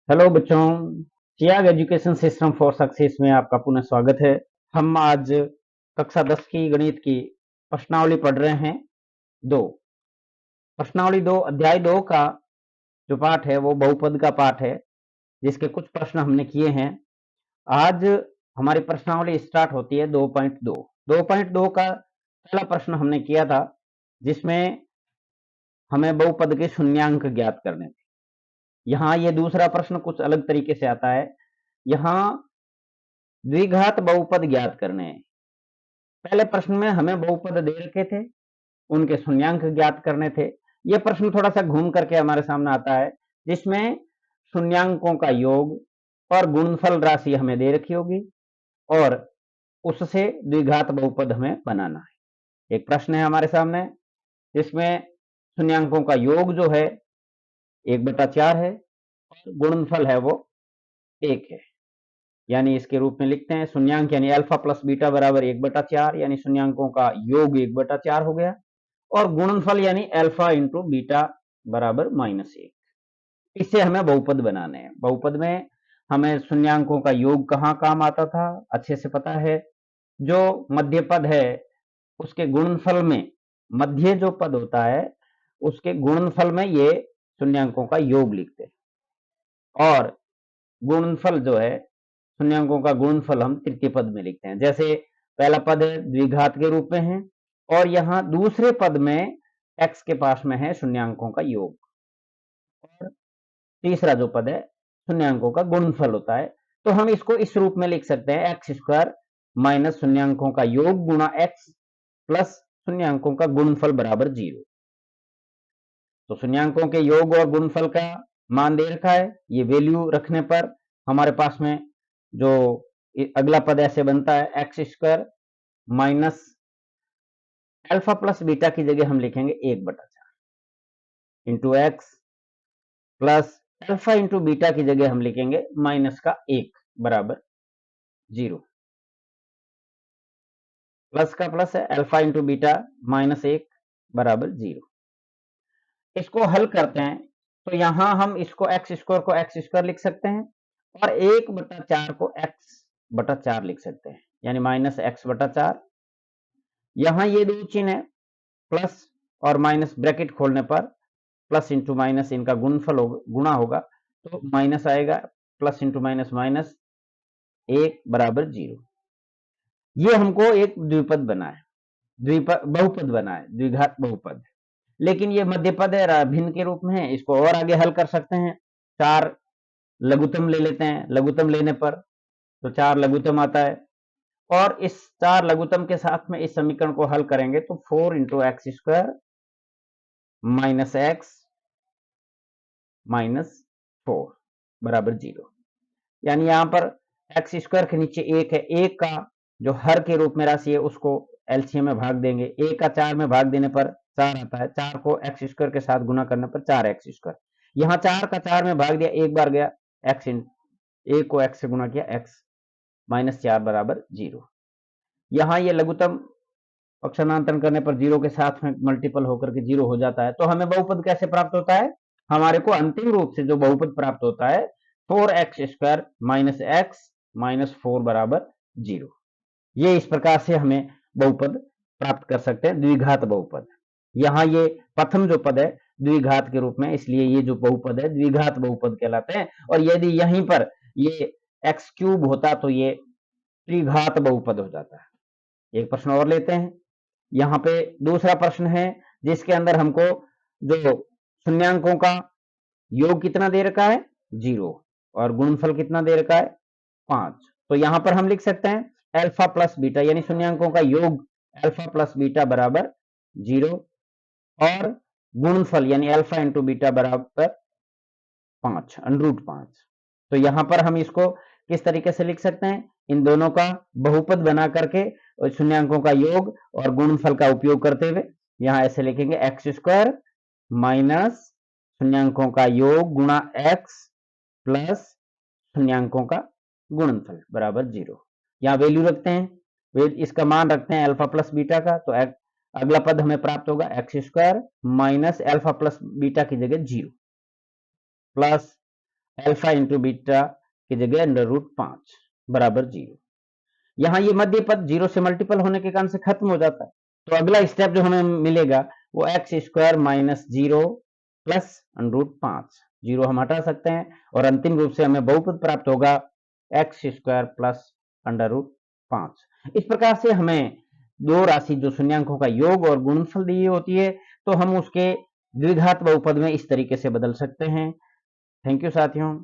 Hello बच्चों, चिराग education system for success में आपका पुनः स्वागत है। हम आज कक्षा 10 की गणित की प्रश्नावली पढ़ रहे हैं। दो प्रश्नावली दो अध्याय 2 का जो पाठ है वो बहुपद का पाठ है, जिसके कुछ प्रश्न हमने किए हैं। आज हमारी प्रश्नावली स्टार्ट होती है 2.2। 2.2 का पहला प्रश्न हमने किया था, जिसमें हमें बहुपद के शून्यांक ज्ञात करने थे। यहाँ ये दूसरा प्रश्न कुछ अलग तरीके से आता है। यहाँ द्विघात बहुपद ज्ञात करने हैं। पहले प्रश्न में हमें बहुपद दे रखे थे, उनके शून्यांक ज्ञात करने थे। यह प्रश्न थोड़ा सा घूम करके हमारे सामने आता है, जिसमें शून्यांकों का योग और गुणनफल राशि हमें दे रखी होगी और उससे द्विघात बहुपद हमें बनाना है। एक प्रश्न है हमारे सामने, जिसमें शून्यांकों का योग जो है 1/4 है और गुणनफल है वो 1 है। यानी इसके रूप में लिखते हैं शून्यांक यानी अल्फा प्लस बीटा बराबर 1/4, यानी शून्यांकों का योग 1/4 हो गया, और गुणनफल यानी अल्फा इंटू बीटा बराबर -1। इससे हमें बहुपद बनाने हैं। बहुपद में हमें शून्यांकों का योग कहाँ काम आता था, अच्छे से पता है। जो मध्य पद है उसके गुणनफल में, मध्य जो पद होता है उसके गुणनफल में ये शून्यांकों का योग लिखते हैं, और गुणनफल जो है शून्यांकों का गुणनफल हम तृतीय पद में लिखते हैं। जैसे पहला पद है द्विघात के रूप में है, और यहाँ दूसरे पद में x के पास में है शून्यांकों का योग, और तीसरा जो पद है शून्यांकों का गुणनफल होता है। तो हम इसको इस रूप में लिख सकते हैं x² माइनस शून्यांकों का योग गुणा x प्लस शून्यांकों का गुणनफल बराबर 0। तो शून्यांकों के योग और गुणनफल का मान दे रखा है। ये वैल्यू रखने पर हमारे पास में जो अगला पद ऐसे बनता है x² minus alpha plus beta की जगह हम लिखेंगे 1/4 into x plus alpha into beta की जगह हम लिखेंगे -1 बराबर 0। प्लस का प्लस है, अल्फा इंटू बीटा -1 बराबर 0। इसको हल करते हैं तो यहां हम इसको x² लिख सकते हैं, और 1/4 को x/4 लिख सकते हैं, यानी -x/4। यहां ये दो चिन्ह है, प्लस और माइनस, ब्रैकेट खोलने पर प्लस इंटू माइनस इनका गुणनफल होगा, गुणा होगा, तो माइनस आएगा, प्लस इंटू माइनस माइनस 1 बराबर 0। ये हमको एक द्विपद बना है, बहुपद बना है, द्विघात बहुपद। लेकिन ये मध्य पद है, भिन्न के रूप में है। इसको और आगे हल कर सकते हैं। 4 लघुत्तम ले लेते हैं, लघुत्तम लेने पर तो 4 लघुत्तम आता है, और इस 4 लघुत्तम के साथ में इस समीकरण को हल करेंगे तो 4 इंटू x² माइनस एक्स -4 बराबर 0। यानी यहां पर x² के नीचे 1 है, 1 का जो हर के रूप में राशि है उसको एलसीएम में भाग देंगे। 1 का 4 में भाग देने पर 4 आता है, 4 को x² के साथ गुना करने पर 4x²। यहाँ 4 का 4 में भाग दिया, एक बार गया, x 1 को x से गुना किया, x -4 बराबर 0। यहाँ ये लघुत्तम पक्षांतरण करने पर 0 के साथ में मल्टीपल होकर के 0 हो जाता है। तो हमें बहुपद कैसे प्राप्त होता है? हमारे को अंतिम रूप से जो बहुपद प्राप्त होता है 4x² माइनस x -4 बराबर 0। ये इस प्रकार से हमें बहुपद प्राप्त कर सकते हैं, द्विघात बहुपद। यहाँ ये प्रथम जो पद है द्विघात के रूप में, इसलिए ये जो बहुपद है द्विघात बहुपद कहलाते हैं। और यदि यहीं पर ये x³ होता तो ये त्रिघात बहुपद हो जाता है। एक प्रश्न और लेते हैं। यहाँ पे दूसरा प्रश्न है, जिसके अंदर हमको जो शून्यांकों का योग कितना दे रखा है 0, और गुणनफल कितना दे रखा है 5। तो यहां पर हम लिख सकते हैं अल्फा प्लस बीटा, यानी शून्यांकों का योग अल्फा प्लस बीटा बराबर 0, और गुणनफल यानी अल्फा इंटू बीटा बराबर 5 √5। तो यहां पर हम इसको किस तरीके से लिख सकते हैं? इन दोनों का बहुपद बना करके शून्यांकों का योग और गुणनफल का उपयोग करते हुए यहां ऐसे लिखेंगे x² माइनस शून्यांकों का योग गुणा x प्लस शून्यांकों का गुणनफल बराबर 0। यहाँ वैल्यू रखते हैं, इसका मान रखते हैं अल्फा प्लस बीटा का, तो अगला पद हमें प्राप्त होगा x² minus alpha plus beta की जगह 0 प्लस अल्फा इंटू बीटा की जगह √5 बराबर 0। यहाँ ये मध्य पद 0 से मल्टीपल होने के कारण से खत्म हो जाता है। तो अगला स्टेप जो हमें मिलेगा वो x² माइनस 0 प्लस √5, 0 हम हटा सकते हैं और अंतिम रूप से हमें बहुपद प्राप्त होगा x² प्लस √5। इस प्रकार से हमें दो राशि जो शून्यांकों का योग और गुणनफल दी होती है तो हम उसके द्विघात बहुपद में इस तरीके से बदल सकते हैं। थैंक यू साथियों।